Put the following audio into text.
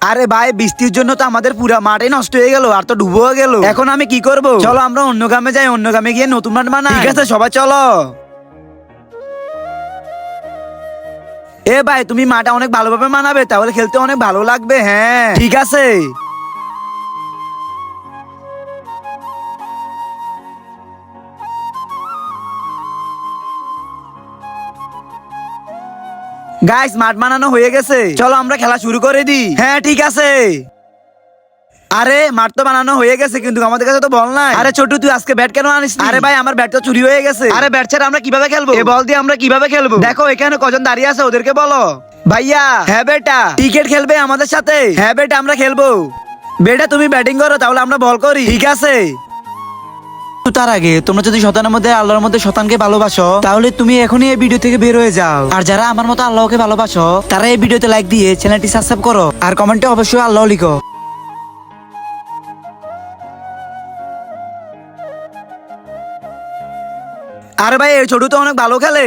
আরে ভাই, বৃষ্টির জন্য তো আমাদের পুরা মাঠই নষ্ট হয়ে গেল, আর তো ডুবো গেল। এখন আমি কি করব? চলো আমরা অন্য গ্রামে যাই, অন্য গ্রামে গিয়ে নতুন মাঠ বানাই। ঠিক আছে, সবাই চলো। এ ভাই, তুমি মাঠটা অনেক ভালোভাবে মানাবে, তাহলে খেলতে অনেক ভালো লাগবে। হ্যাঁ ঠিক আছে। গাইস, মাঠ বানানো হয়ে গেছে, চলো আমরা খেলা শুরু করে দিই। হ্যাঁ ঠিক আছে। আরে মাঠ তো বানানো হয়ে গেছে, কিন্তু আমাদের কাছে তো বল নাই। আরে ছোটু, তুই আজকে ব্যাট কেন আনিস? আরে ভাই, আমার ব্যাট তো চুরি হয়ে গেছে। আরে ব্যাট ছাড়া আমরা কিভাবে খেলবো? এই বল দিয়ে আমরা কিভাবে খেলবো? দেখো এখানে কজন দাঁড়িয়ে আছে, ওদেরকে বলো। ভাইয়া। হ্যাঁ বেটা, ক্রিকেট খেলবে আমাদের সাথে? হ্যাঁ বেটা, আমরা খেলবো। বেটা তুমি ব্যাটিং করো, তাহলে আমরা বল করি। ঠিক আছে। তার আগে তোমরা যদি শতানের মধ্যে আল্লাহর মধ্যে শতানকে ভালোবাসো, তাহলে তুমি এখনই এই ভিডিও থেকে বের হয়ে যাও। আর যারা আমার মতো আল্লাহকে ভালোবাসো, তারা এই ভিডিওতে লাইক দিয়ে চ্যানেলটি সাবস্ক্রাইব করো, আর কমেন্টে অবশ্যই আল্লাহ লিখো। আরে ভাই, এই ছোট তো অনেক ভালো খেলে।